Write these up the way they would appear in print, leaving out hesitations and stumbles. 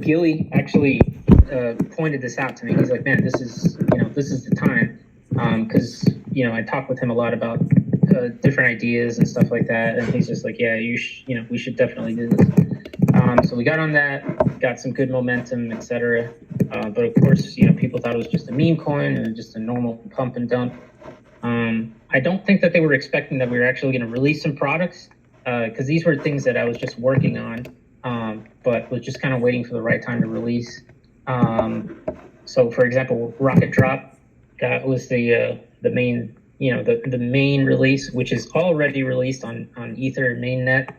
Gilly actually pointed this out to me. He's like, "Man, this is the time," because I talked with him a lot about different ideas and stuff like that, and he's just like, "Yeah, we should definitely do this." So we got on that, got some good momentum, etc. But of course, people thought it was just a meme coin and just a normal pump and dump. I don't think that they were expecting that we were actually going to release some products, because these were things that I was just working on, but was just kind of waiting for the right time to release. So, for example, Rocket Drop, that was the main the main release, which is already released on Ether mainnet.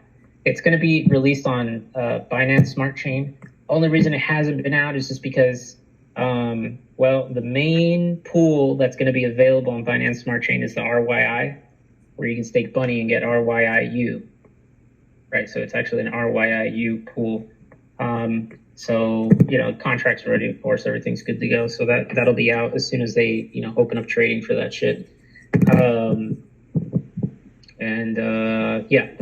It's going to be released on Binance Smart Chain. Only reason it hasn't been out is just because the main pool that's going to be available on Binance Smart Chain is the RYI, where you can stake Bunny and get RYIU. Right, so it's actually an RYIU pool. So contracts are ready, of course, everything's good to go. So that'll be out as soon as they open up trading for that shit.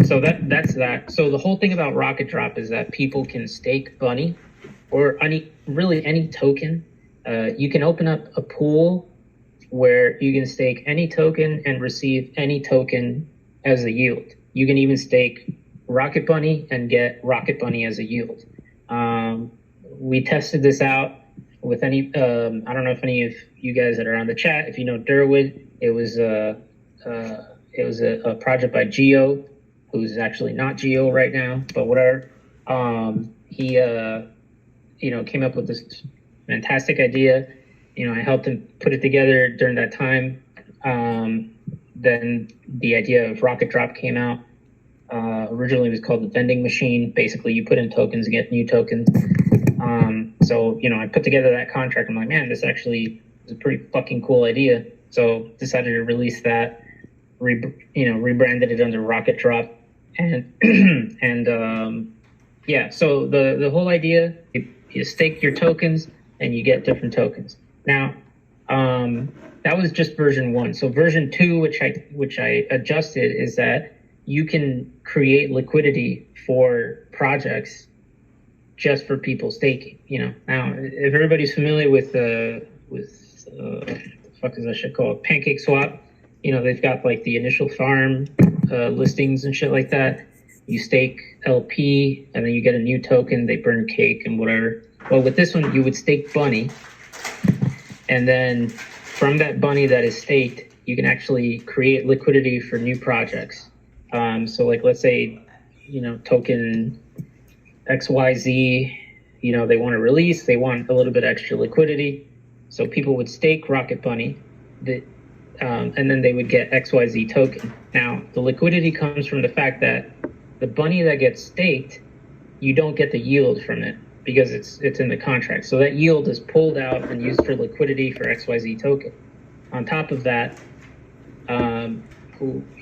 So that's that. So the whole thing about Rocket Drop is that people can stake Bunny or any token. You can open up a pool where you can stake any token and receive any token as a yield. You can even stake Rocket Bunny and get Rocket Bunny as a yield. We tested this out with I don't know if any of you guys that are on the chat, if you know Derwood, it was a project by Geo, who's actually not Geo right now, but whatever. He came up with this fantastic idea. I helped him put it together during that time. Then the idea of Rocket Drop came out. Originally it was called the vending machine. Basically, you put in tokens and get new tokens. So I put together that contract. I'm like, man, this actually is a pretty fucking cool idea. So decided to release that. Rebranded it under Rocket Drop, and So the whole idea, you stake your tokens and you get different tokens. Now, that was just version 1. So version 2, which I adjusted, is that you can create liquidity for projects just for people staking. Now if everybody's familiar with what the fuck is that shit called, Pancake Swap, they've got like the initial farm listings and shit like that. You stake LP and then you get a new token, they burn cake and whatever. Well, with this one, you would stake Bunny, and then from that Bunny that is staked, you can actually create liquidity for new projects. So like, let's say, token XYZ, they want to release, they want a little bit extra liquidity. So people would stake Rocket Bunny, and then they would get XYZ token. Now, the liquidity comes from the fact that the Bunny that gets staked, you don't get the yield from it because it's in the contract. So that yield is pulled out and used for liquidity for XYZ token. On top of that,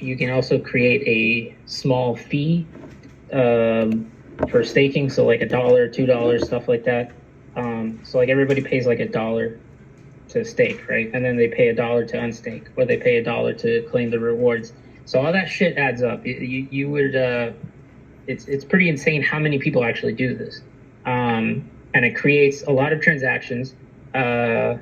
you can also create a small fee for staking, so like $1, $2, stuff like that. So like everybody pays like $1 to stake, right? And then they pay $1 to unstake, or they pay $1 to claim the rewards. So all that shit adds up. It's pretty insane how many people actually do this, and it creates a lot of transactions. And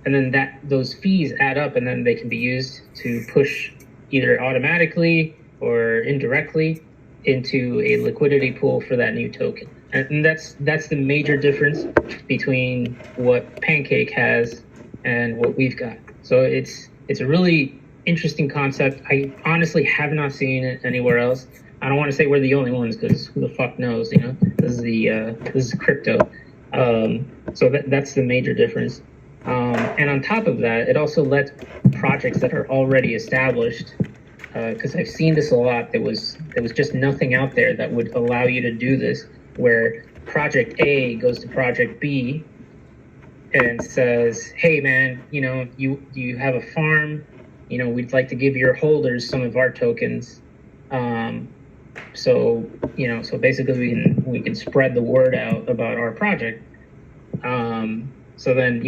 then those fees add up, and then they can be used to push either automatically or indirectly into a liquidity pool for that new token. And that's the major difference between what Pancake has and what we've got. So it's a really interesting concept. I honestly have not seen it anywhere else. I don't want to say we're the only ones, because who the fuck knows, this is crypto. So that's the major difference. And on top of that, it also lets projects that are already established, because I've seen this a lot. There was just nothing out there that would allow you to do this, where project A goes to project B and says, hey man, you have a farm, we'd like to give your holders some of our tokens. So basically we can spread the word out about our project. So then,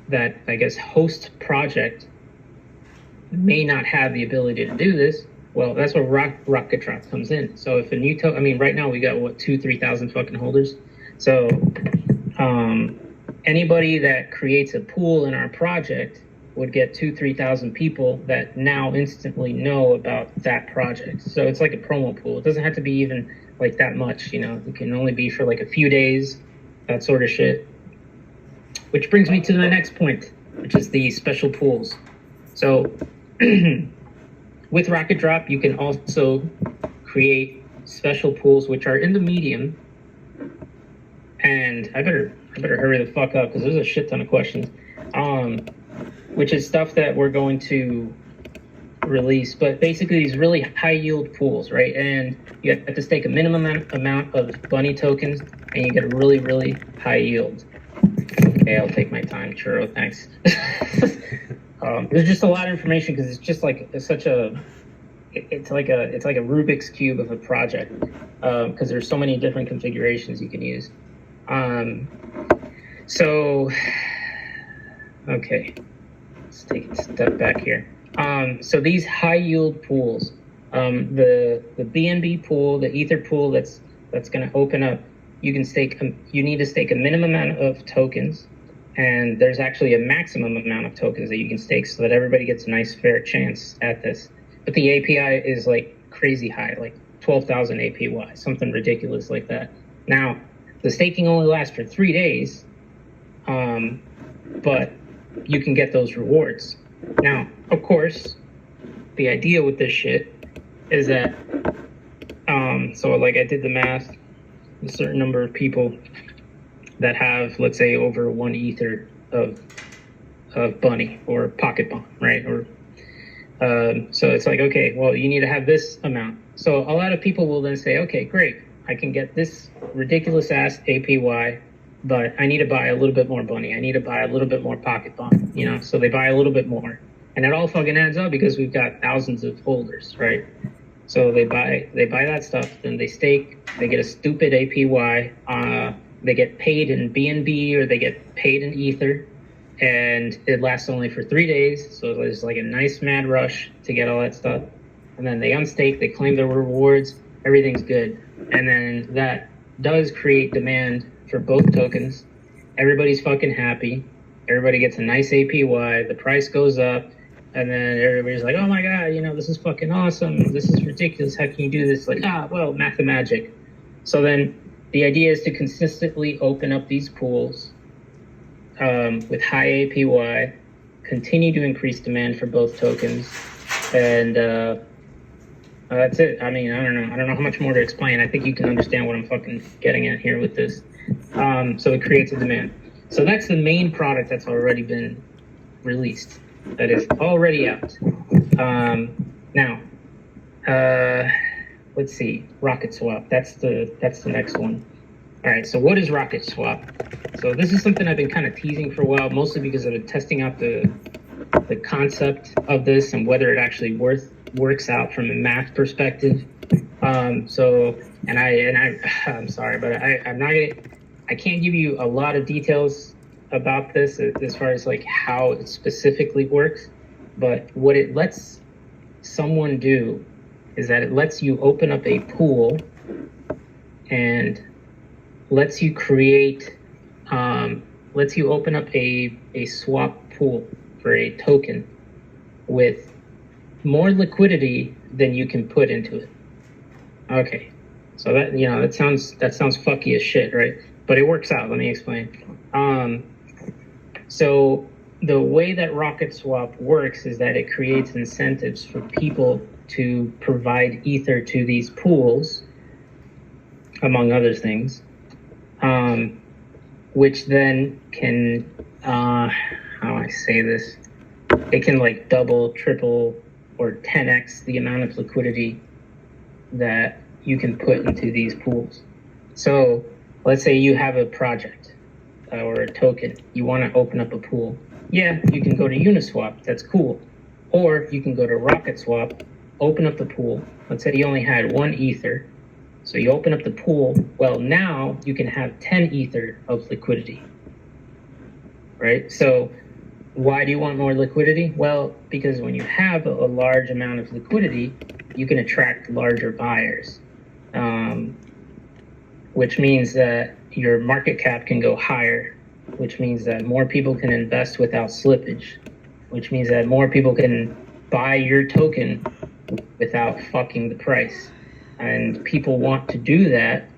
that I guess host project may not have the ability to do this. Well, that's where Rocket Drop comes in. So if a new right now we got 2,000-3,000 fucking holders. So anybody that creates a pool in our project would get 3,000 people that now instantly know about that project. So it's like a promo pool. It doesn't have to be even like that much, you know. It can only be for like a few days, that sort of shit. Which brings me to the next point, which is the special pools. So with Rocket Drop, you can also create special pools which are in the medium. And I better hurry the fuck up because there's a shit ton of questions. Which is stuff that we're going to release, but basically these really high yield pools, right? And you have to stake a minimum amount of bunny tokens, and you get a really, really high yield. Okay, I'll take my time, Churro. Thanks. There's just a lot of information because it's just like it's like a Rubik's cube of a project because there's so many different configurations you can use. So okay. Let's take a step back here. So these high yield pools, the BNB pool, the Ether pool that's going to open up, you need to stake a minimum amount of tokens, and there's actually a maximum amount of tokens that you can stake so that everybody gets a nice fair chance at this. But the API is like crazy high, like 12,000 APY, something ridiculous like that. Now, the staking only lasts for 3 days, but you can get those rewards. Now, of course, the idea with this shit is that, so like I did the math, a certain number of people that have, let's say, over 1 ether of Bunny or Pocket Bomb, right? Or so it's like, okay, well, you need to have this amount. So a lot of people will then say, okay, great, I can get this ridiculous ass APY, but I need to buy a little bit more Bunny. I need to buy a little bit more Pocket Bomb, you know? So they buy a little bit more. And it all fucking adds up because we've got thousands of holders, right? So they buy that stuff, then they stake, they get a stupid APY, they get paid in BNB or they get paid in Ether, and it lasts only for 3 days. So there's like a nice mad rush to get all that stuff. And then they unstake, they claim their rewards, everything's good. And then that does create demand for both tokens. Everybody's fucking happy. Everybody gets a nice APY. The price goes up. And then everybody's like, oh my God, you know, this is fucking awesome. This is ridiculous. How can you do this? Like, well, mathemagic. So then the idea is to consistently open up these pools with high APY, continue to increase demand for both tokens. And that's it. I mean, I don't know how much more to explain. I think you can understand what I'm fucking getting at here with this. So it creates a demand. So that's the main product that's already been released. That is already out. Now, let's see. Rocket Swap. That's the next one. All right. So what is Rocket Swap? So this is something I've been kind of teasing for a while, mostly because I've been testing out the concept of this and whether it actually works out from a math perspective. I'm sorry, but I can't give you a lot of details about this as far as like how it specifically works, but what it lets someone do is that it lets you open up a pool and lets you open up a swap pool for a token with more liquidity than you can put into it. Okay, so that sounds fucky as shit, right? But it works out. Let me explain. So the way that Rocket Swap works is that it creates incentives for people to provide Ether to these pools, among other things, which then can, how do I say this? It can like double, triple, or 10x the amount of liquidity that you can put into these pools. So let's say you have a project or a token. You want to open up a pool. Yeah, you can go to Uniswap. That's cool. Or you can go to Rocket Swap, open up the pool. Let's say you only had 1 Ether. So you open up the pool. Well, now you can have 10 Ether of liquidity. Right? So why do you want more liquidity? Well, because when you have a large amount of liquidity, you can attract larger buyers. Which means that, your market cap can go higher, which means that more people can invest without slippage, which means that more people can buy your token without fucking the price. And people want to do that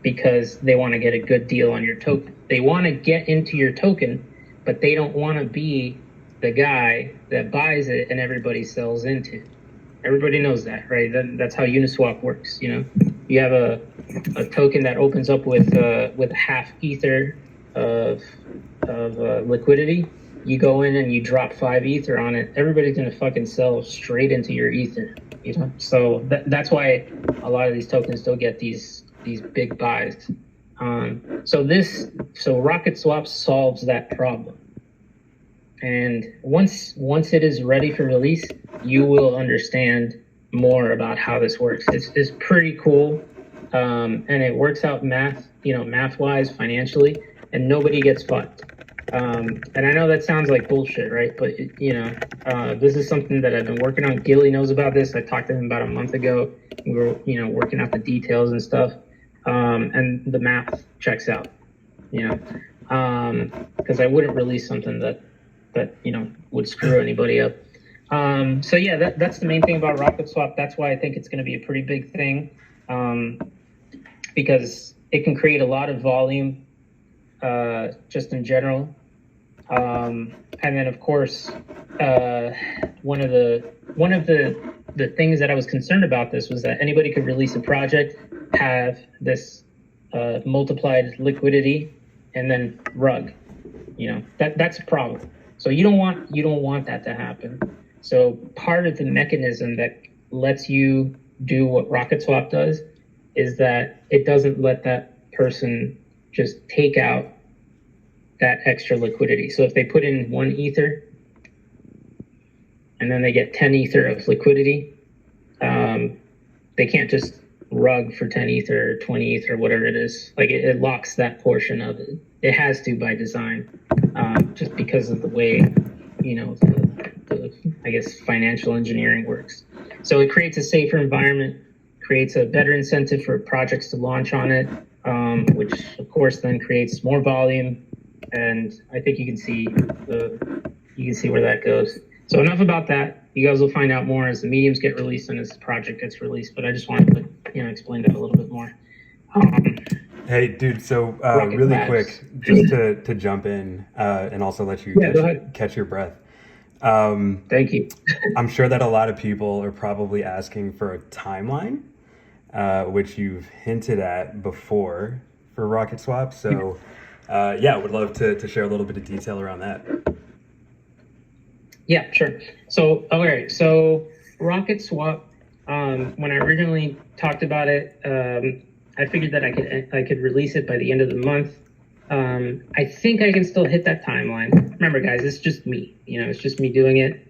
because they want to get a good deal on your token. They want to get into your token, but they don't want to be the guy that buys it and everybody sells into. Everybody knows that, right? That's how Uniswap works. You know, you have a token that opens up with half ether of liquidity. You go in and you drop 5 ether on it. Everybody's gonna fucking sell straight into your ether. You know, so that's why a lot of these tokens don't get these big buys. So Rocket Swap solves that problem. And once it is ready for release, you will understand more about how this works. It's pretty cool, and it works out math-wise, financially, and nobody gets fucked. And I know that sounds like bullshit, right? But this is something that I've been working on. Gilly knows about this. I talked to him about a month ago. We were, working out the details and stuff, and the math checks out. Because I wouldn't release something that would screw anybody up. So yeah, that's the main thing about Rocket Swap. That's why I think it's going to be a pretty big thing, because it can create a lot of volume, just in general. And then of course, one of the things that I was concerned about this was that anybody could release a project, have this multiplied liquidity, and then rug. That's a problem. So you don't want that to happen. So part of the mechanism that lets you do what Rocket Swap does is that it doesn't let that person just take out that extra liquidity. So if they put in 1 ether and then they get 10 ether of liquidity, they can't just rug for 10 ether or 20 ether, whatever it is. Like it locks that portion of it. It has to by design, just because of the way, the I guess financial engineering works. So it creates a safer environment, creates a better incentive for projects to launch on it, which of course then creates more volume. And I think you can see where that goes. So enough about that. You guys will find out more as the mediums get released and as the project gets released. But I just wanted to explain that a little bit more. Hey, dude. So really quick, just to jump in and also let you catch your breath. Thank you. I'm sure that a lot of people are probably asking for a timeline, which you've hinted at before for Rocket Swap. So would love to share a little bit of detail around that. Yeah, sure. So, all right. So Rocket Swap, when I originally talked about it, I figured that I could release it by the end of the month. I think I can still hit that timeline. Remember, guys, it's just me. It's just me doing it.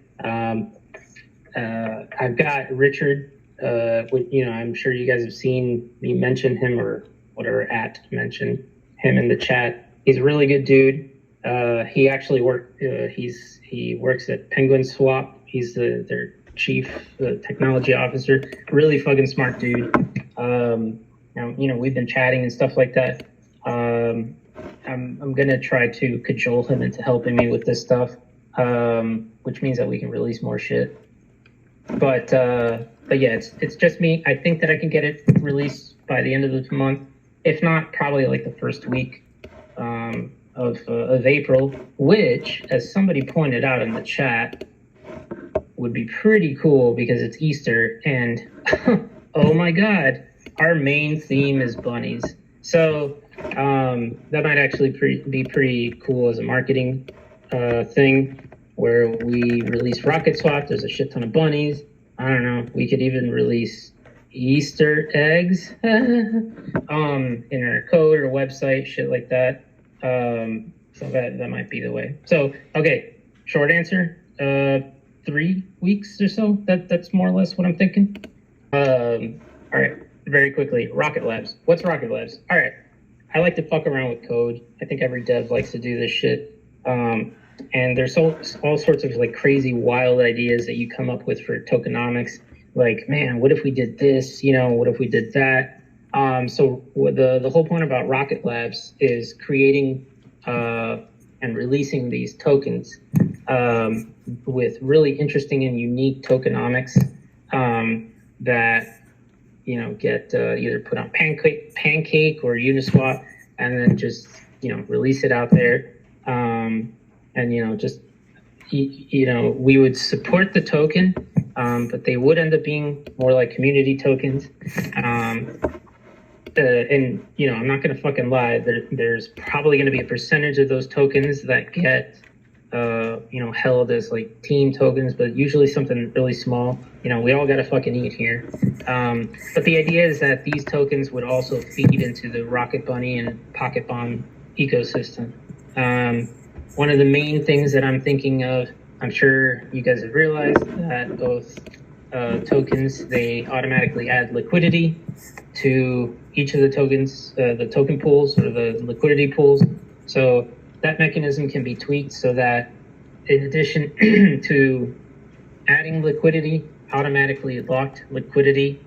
I've got Richard. I'm sure you guys have seen me mention him or whatever mention him in the chat. He's a really good dude. He actually he works at Penguin Swap. He's their chief technology officer. Really fucking smart dude. We've been chatting and stuff like that. I'm gonna try to cajole him into helping me with this stuff, which means that we can release more shit. But yeah, it's just me. I think that I can get it released by the end of the month. If not, probably like the first week of April, which, as somebody pointed out in the chat, would be pretty cool because it's Easter and oh my god, our main theme is bunnies. So that might actually be pretty cool as a marketing thing, where we release Rocket Swap. There's a shit ton of bunnies. I don't know. We could even release Easter eggs in our code or website, shit like that. So that might be the way. So, okay, short answer, 3 weeks or so. That's more or less what I'm thinking. All right, very quickly, Rocket Labs. What's Rocket Labs? All right, I like to fuck around with code. I think every dev likes to do this shit. And there's all sorts of like crazy, wild ideas that you come up with for tokenomics. Like, man, what if we did this? What if we did that? So the whole point about Rocket Labs is creating and releasing these tokens with really interesting and unique tokenomics that get either put on Pancake or Uniswap, and then just release it out there. And just we would support the token, but they would end up being more like community tokens. And I'm not going to fucking lie. There's probably going to be a percentage of those tokens that get held as like team tokens, but usually something really small. We all got to fucking eat here. But the idea is that these tokens would also feed into the Rocket Bunny and Pocket Bomb ecosystem. One of the main things that I'm thinking of, I'm sure you guys have realized that both tokens, they automatically add liquidity to each of the tokens, the token pools or the liquidity pools. So that mechanism can be tweaked so that in addition to adding liquidity, automatically locked liquidity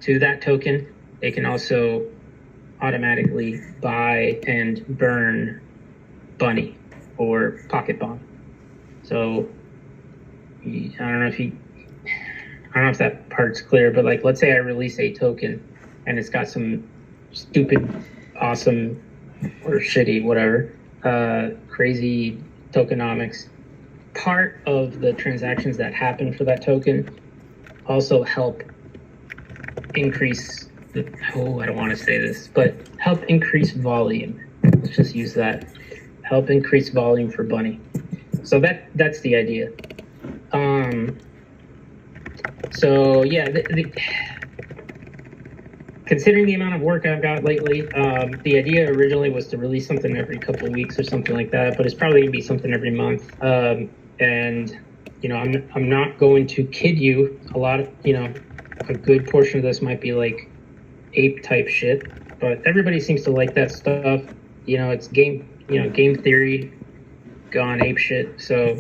to that token, they can also automatically buy and burn Bunny or Pocket Bomb. So I don't know if that part's clear, but like, let's say I release a token and it's got some stupid, awesome, or shitty, whatever, crazy tokenomics. Part of the transactions that happen for that token also help increase I don't want to say this, but help increase volume. Let's just use that. Help increase volume for Bunny. So that's the idea. So yeah, considering the amount of work I've got lately, the idea originally was to release something every couple of weeks or something like that, but it's probably gonna be something every month. And I'm not going to kid you. A lot of a good portion of this might be like ape type shit, but everybody seems to like that stuff. It's game theory gone ape shit. So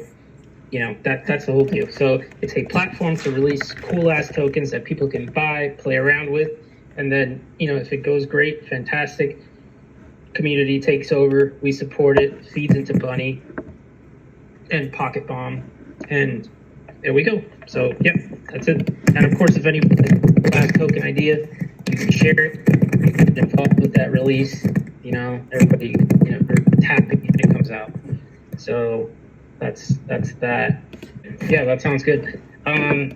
that's the whole deal. So it's a platform to release cool ass tokens that people can buy, play around with, and then if it goes great, fantastic. Community takes over, we support it, feeds into Bunny and Pocket Bomb, and there we go. So yeah, that's it. And of course, if anyone has a token idea, you can share it, get involved with that release. Everybody tapping when it comes out. So that's that. Yeah, that sounds good.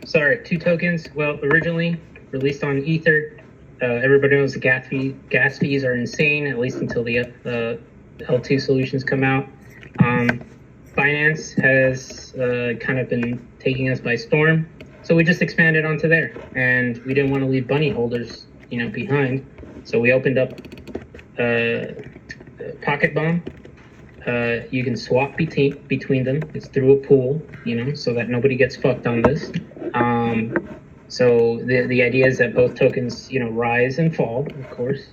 Sorry, 2 tokens. Well, originally released on Ether. Everybody knows the gas fees are insane, at least until the L2 solutions come out. Binance has kind of been taking us by storm, so we just expanded onto there, and we didn't want to leave Bunny holders behind, so we opened up Pocket Bomb. You can swap between them. It's through a pool, so that nobody gets fucked on this. So the idea is that both tokens, rise and fall, of course,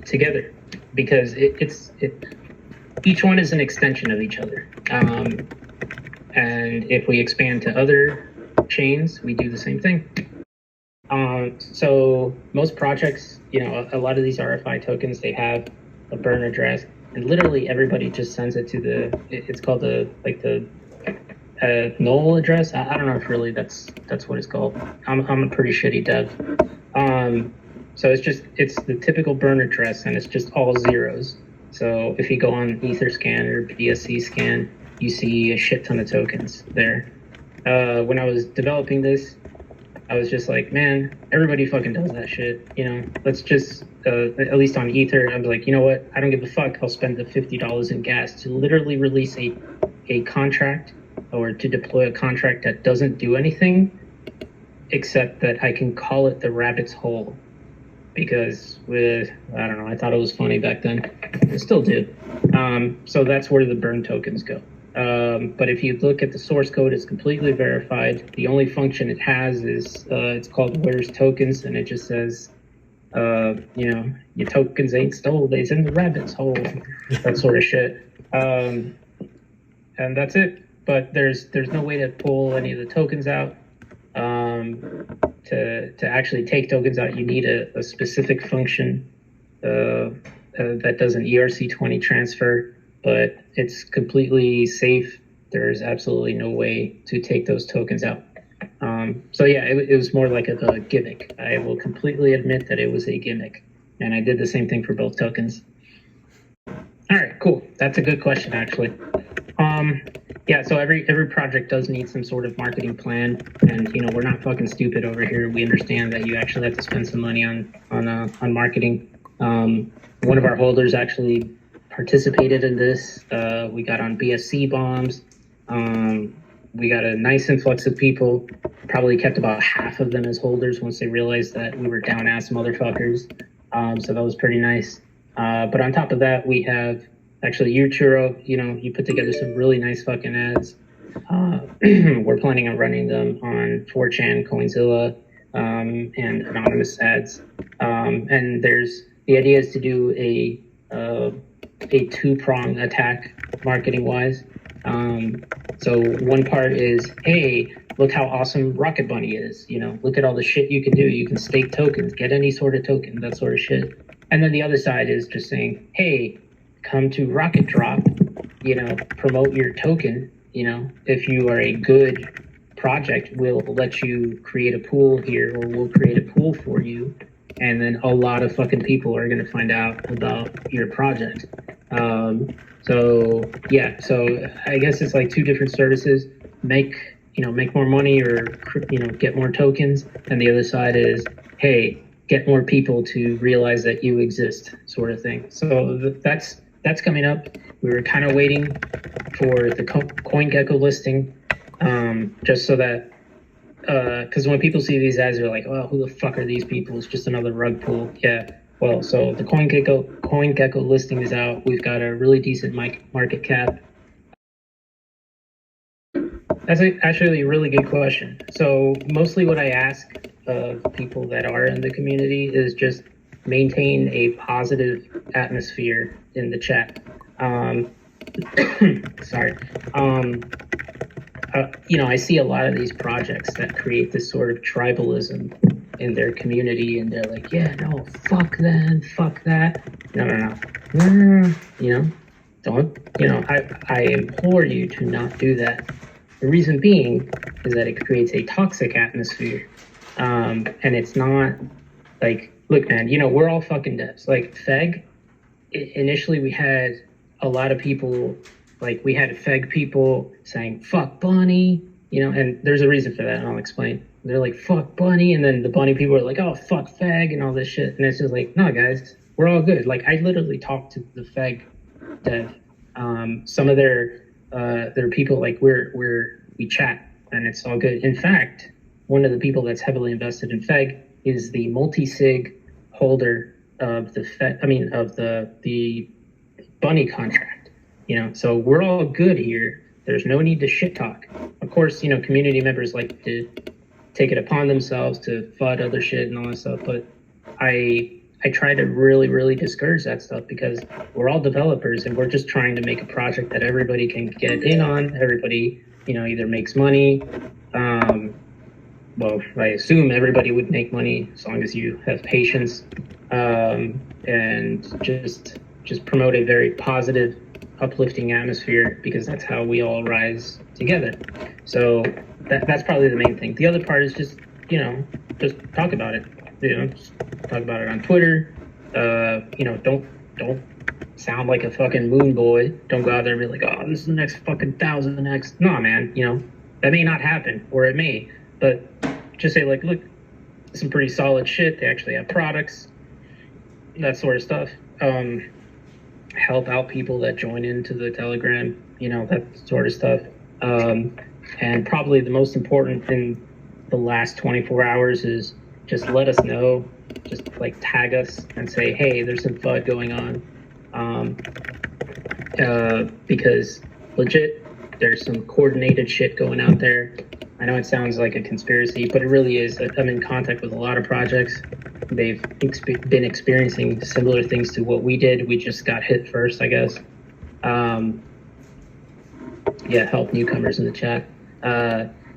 together, because each one is an extension of each other. And if we expand to other chains, we do the same thing. So most projects, a lot of these RFI tokens, they have a burn address, and literally everybody just sends it to it's called the null address. I don't know if really that's what it's called. I'm a pretty shitty dev. So it's the typical burn address, and it's just all zeros. So if you go on Etherscan or BSC scan, you see a shit ton of tokens there. When I was developing this, I was just like, man, everybody fucking does that shit. Let's just, at least on Ether, I was like, you know what? I don't give a fuck. I'll spend the $50 in gas to literally release a contract, or to deploy a contract that doesn't do anything except that I can call it the rabbit's hole. Because I don't know, I thought it was funny back then. I still do. So that's where the burn tokens go. But if you look at the source code, it's completely verified. The only function it has is it's called where's tokens, and it just says, your tokens ain't stole, they's in the rabbit's hole. That sort of shit. And that's it. But there's no way to pull any of the tokens out. To actually take tokens out, you need a specific function that does an ERC20 transfer, but it's completely safe. There's absolutely no way to take those tokens out. So yeah, it was more like a gimmick. I will completely admit that it was a gimmick, and I did the same thing for both tokens. All right, cool. That's a good question, actually. Yeah, so every project does need some sort of marketing plan, and we're not fucking stupid over here. We understand that you actually have to spend some money on marketing. One of our holders actually participated in this. We got on BSC bombs. We got a nice influx of people. Probably kept about half of them as holders once they realized that we were down ass motherfuckers. So that was pretty nice. But on top of that, we have actually you, Churro. You put together some really nice fucking ads. We're planning on running them on 4chan, Coinzilla, and anonymous ads. And the idea is to do a two-prong attack marketing wise. So one part is, hey, look how awesome Rocket Bunny is. Look at all the shit you can do. You can stake tokens, get any sort of token, that sort of shit. And then the other side is just saying, hey, come to Rocket Drop, promote your token. If you are a good project, we'll let you create a pool here, or we'll create a pool for you. And then a lot of fucking people are going to find out about your project. So I guess it's like two different services. Make more money, or get more tokens. And the other side is, hey, get more people to realize that you exist, sort of thing. So that's coming up. We were kind of waiting for the CoinGecko listing, just so that, because when people see these ads, they're like, oh, who the fuck are these people? It's just another rug pull. Yeah. Well, so the CoinGecko listing is out. We've got a really decent market cap. That's actually a really good question. So mostly what I ask of people that are in the community is just maintain a positive atmosphere in the chat. Sorry. I see a lot of these projects that create this sort of tribalism in their community, and they're like, yeah, no, fuck them, fuck that. No. Don't, I implore you to not do that. The reason being is that it creates a toxic atmosphere. And it's not like, look, man, we're all fucking devs. Like Feg, initially we had a lot of people, like we had Feg people saying, fuck Bunny, and there's a reason for that, and I'll explain. They're like, fuck Bunny, and then the Bunny people are like, oh, fuck Feg, and all this shit. And it's just like, no, guys, we're all good. Like, I literally talked to the Feg dev. Some of their people, like, we chat, and it's all good. In fact, one of the people that's heavily invested in Feg is the multi-sig holder of the Bunny contract. So we're all good here. There's no need to shit talk. Of course, community members like to take it upon themselves to FUD other shit and all that stuff, but I try to really, really discourage that stuff, because we're all developers and we're just trying to make a project that everybody can get in on. Everybody, either makes money. Well, I assume everybody would make money as long as you have patience, and just promote a very positive, uplifting atmosphere, because that's how we all rise together. So that's probably the main thing. The other part is just talk about it. Just talk about it on Twitter. Don't sound like a fucking moon boy. Don't go out there and be like, oh, this is the next fucking 1000x. No, man, that may not happen, or it may, but just say, like, look, some pretty solid shit. They actually have products, that sort of stuff. Help out people that join into the Telegram, that sort of stuff. And probably the most important in the last 24 hours is just let us know, just like tag us and say, hey, there's some FUD going on. Because legit, there's some coordinated shit going out there. I know it sounds like a conspiracy, but it really is. I'm in contact with a lot of projects. They've been experiencing similar things to what we did. We just got hit first, I guess. Help newcomers in the chat.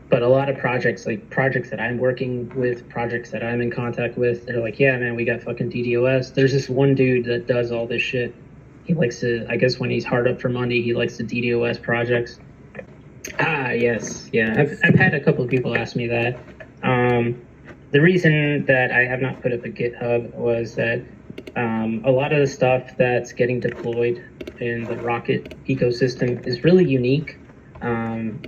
But a lot of projects, like projects that I'm working with, projects that I'm in contact with, they're like, yeah, man, we got fucking DDoS. There's this one dude that does all this shit. He likes to, I guess when he's hard up for money, he likes to DDoS projects. Ah, yes. Yeah. I've had a couple of people ask me that. The reason that I have not put up a GitHub was that a lot of the stuff that's getting deployed in the Rocket ecosystem is really unique. And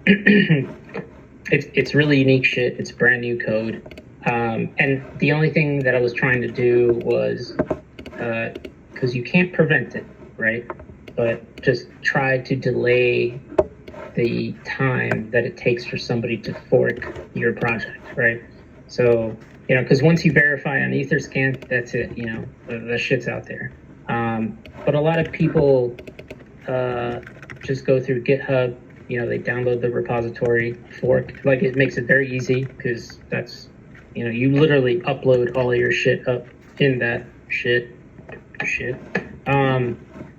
it's really unique shit. It's brand new code. And the only thing that I was trying to do was, because you can't prevent it, right? But just try to delay the time that it takes for somebody to fork your project, right? So, because once you verify on Etherscan, that's it, the shit's out there. But a lot of people just go through GitHub, they download the repository, fork, like it makes it very easy because that's, you literally upload all your shit up in that shit.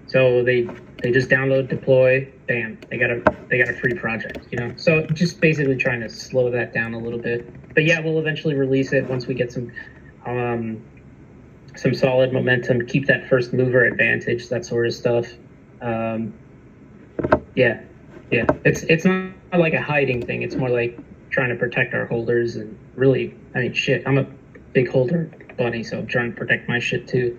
So they just download, deploy, bam, they got a free project, So just basically trying to slow that down a little bit. But yeah, we'll eventually release it once we get some solid momentum, keep that first mover advantage, that sort of stuff. Yeah. It's not like a hiding thing. It's more like trying to protect our holders and really, shit, I'm a big holder bunny, so I'm trying to protect my shit too.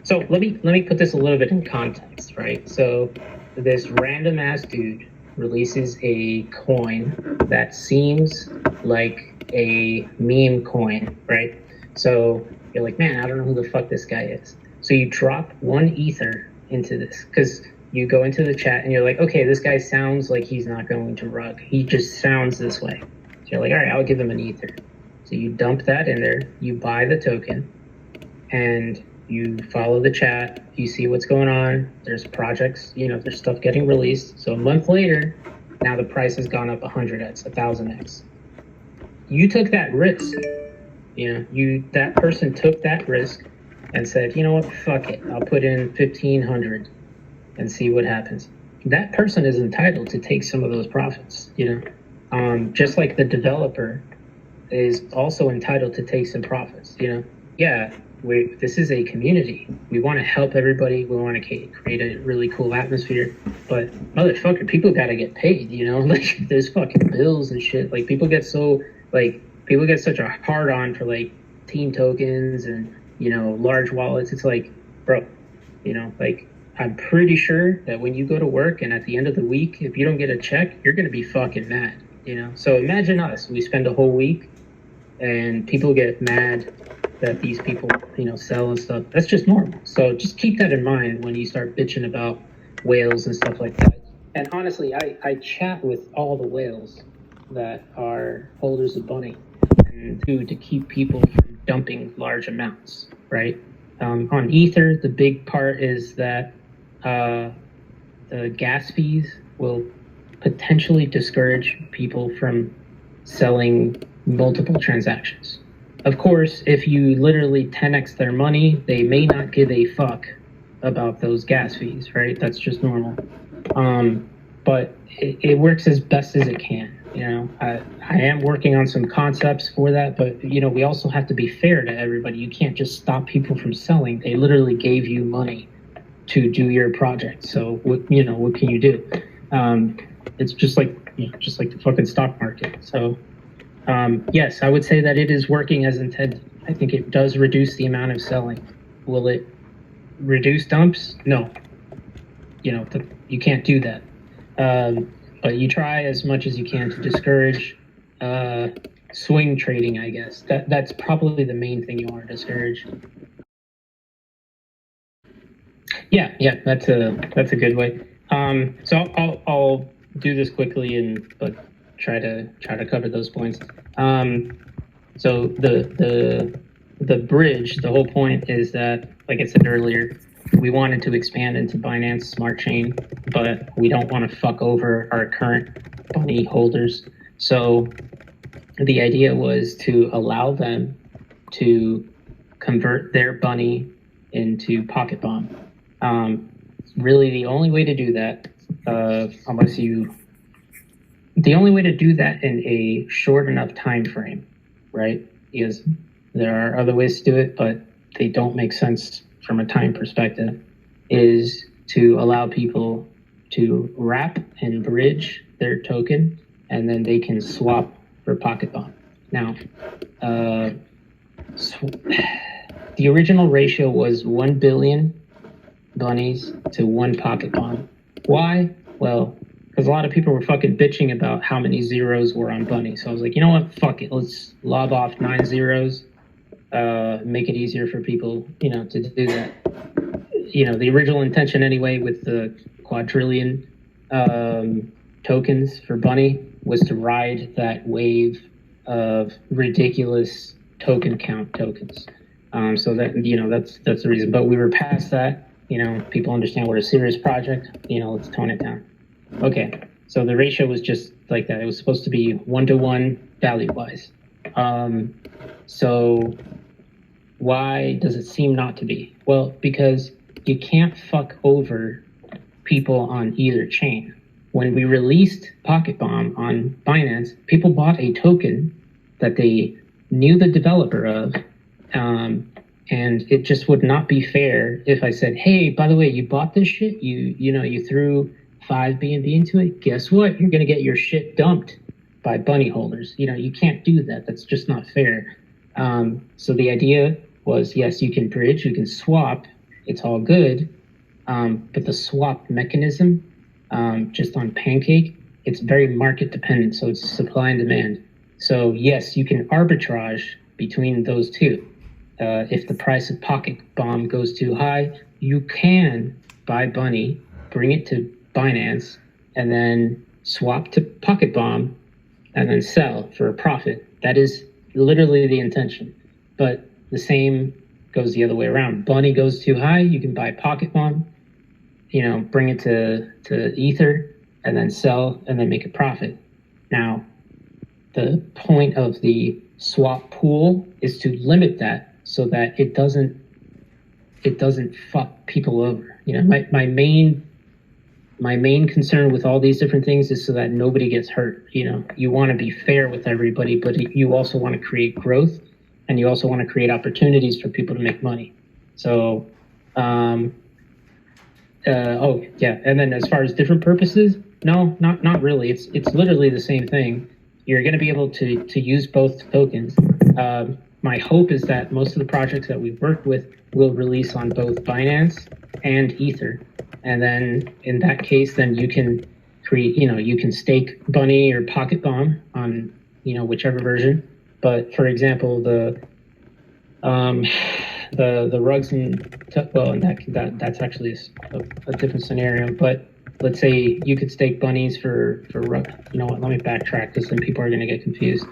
So let me put this a little bit in context, right? So this random ass dude releases a coin that seems like a meme coin, right? So you're like, man, I don't know who the fuck this guy is. So you drop 1 ether into this because you go into the chat and you're like, okay, this guy sounds like he's not going to rug. He just sounds this way. So you're like, all right, I'll give him an ether. So you dump that in there, you buy the token, and you follow the chat, you see what's going on. There's projects, there's stuff getting released. So a month later, now the price has gone up 100x, 1000x. You took that risk. That person took that risk and said, you know what, fuck it. I'll put in 1500 and see what happens. That person is entitled to take some of those profits, just like the developer is also entitled to take some profits, Yeah, this is a community. We want to help everybody. We want to create a really cool atmosphere. But motherfucker, people got to get paid, Like there's fucking bills and shit. Like people get such a hard on for like team tokens and, large wallets. It's like, bro, I'm pretty sure that when you go to work and at the end of the week, if you don't get a check, you're going to be fucking mad, So imagine us. We spend a whole week and people get mad that these people, sell and stuff. That's just normal. So just keep that in mind when you start bitching about whales and stuff like that. And honestly, I chat with all the whales that are holders of Bunny and to keep people from dumping large amounts, right? On Ether, the big part is that the gas fees will potentially discourage people from selling multiple transactions. Of course, if you literally 10x their money, they may not give a fuck about those gas fees, right? That's just normal. But it works as best as it can. I am working on some concepts for that, but we also have to be fair to everybody. You can't just stop people from selling. They literally gave you money to do your project. So what can you do? It's just like the fucking stock market. So yes, I would say that it is working as intended. I think it does reduce the amount of selling. Will it reduce dumps? No. You can't do that. But you try as much as you can to discourage swing trading, I guess. That's probably the main thing you want to discourage. Yeah, that's a good way. So I'll do this quickly but try to cover those points. So the bridge, the whole point is that, like I said earlier, we wanted to expand into Binance Smart Chain, but we don't want to fuck over our current Bunny holders. So the idea was to allow them to convert their Bunny into Pocket Bomb. Really, the only way to do that unless you. The only way to do that in a short enough time frame, right? Is there are other ways to do it, but they don't make sense from a time perspective. Is to allow people to wrap and bridge their token, and then they can swap for Pocket Bomb. Now, the original ratio was 1 billion bunnies to 1 Pocket Bomb. Why? Well, because a lot of people were fucking bitching about how many zeros were on bunny. So I was like, you know what? Fuck it. Let's lob off 9 zeros. Make it easier for people, to do that. The original intention anyway with the quadrillion tokens for bunny was to ride that wave of ridiculous token count tokens. So that that's the reason. But we were past that. People understand we're a serious project. Let's tone it down. Okay, so the ratio was just like that. It was supposed to be 1-to-1 value-wise. So why does it seem not to be? Well, because you can't fuck over people on either chain. When we released Pocket Bomb on Binance, people bought a token that they knew the developer of, and it just would not be fair if I said, hey, by the way, you bought this shit, you threw 5 BNB into it, guess what? You're going to get your shit dumped by bunny holders. You can't do that. That's just not fair. So the idea was, yes, you can bridge, you can swap, it's all good. But the swap mechanism, just on Pancake, it's very market dependent. So it's supply and demand. So yes, you can arbitrage between those two. If the price of Pocket Bomb goes too high, you can buy bunny, bring it to Binance, and then swap to Pocket Bomb, and then sell for a profit. That is literally the intention. But the same goes the other way around. Bunny goes too high, you can buy Pocket Bomb, bring it to Ether, and then sell, and then make a profit. Now, the point of the swap pool is to limit that so that it doesn't fuck people over. My main concern with all these different things is so that nobody gets hurt. You want to be fair with everybody, but you also want to create growth, and you also want to create opportunities for people to make money. So, and then as far as different purposes, no, not really. It's literally the same thing. You're going to be able to use both tokens. My hope is that most of the projects that we've worked with will release on both Binance and Ether. And then in that case, then you can create, you can stake bunny or Pocket Bomb on, whichever version. But for example, the rugs and that's actually a different scenario. But let's say you could stake bunnies for rug. You know what? Let me backtrack because then people are going to get confused.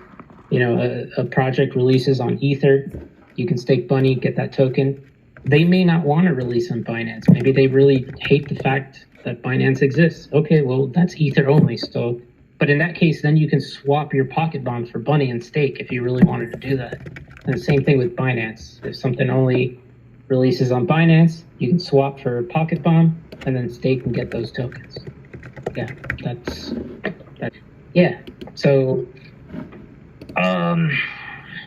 A project releases on Ether, you can stake bunny, get that token. They may not want to release on Binance. Maybe they really hate the fact that Binance exists. Okay, well, that's Ether only. So, but in that case, then you can swap your Pocket Bomb for bunny and stake if you really wanted to do that. And the same thing with Binance. If something only releases on Binance, you can swap for Pocket Bomb and then stake and get those tokens. Yeah, that's that. Yeah. So,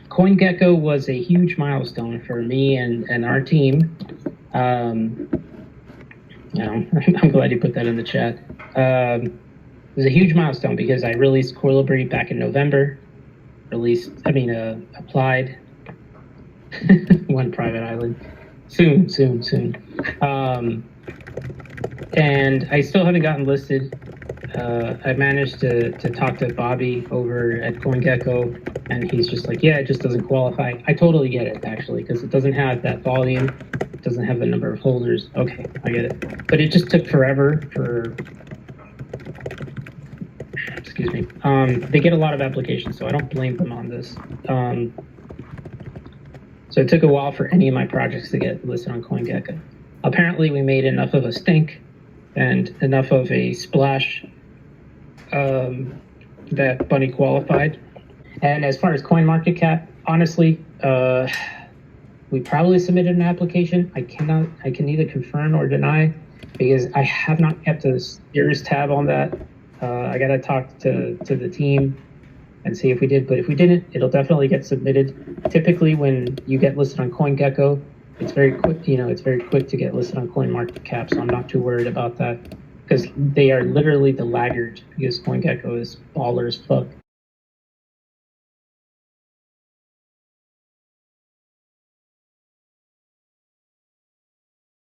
CoinGecko was a huge milestone for me and our team. I'm glad you put that in the chat. It was a huge milestone because I released Coilabry back in November. Applied one private island. Soon. And I still haven't gotten listed. I managed to talk to Bobby over at CoinGecko, and he's just like, yeah, it just doesn't qualify. I totally get it, actually, because it doesn't have that volume. It doesn't have the number of holders. Okay, I get it. But it just took forever excuse me. They get a lot of applications, so I don't blame them on this. So it took a while for any of my projects to get listed on CoinGecko. Apparently, we made enough of a stink and enough of a splash that Bunny qualified. And as far as CoinMarketCap, honestly, we probably submitted an application. I can neither confirm or deny. because I have not kept a serious tab on that. I gotta talk to the team and see if we did, but if we didn't, it'll definitely get submitted. Typically, when you get listed on CoinGecko, it's very quick. It's very quick to get listed on CoinMarketCap, so I'm not too worried about that because they are literally the laggards because CoinGecko is baller as fuck.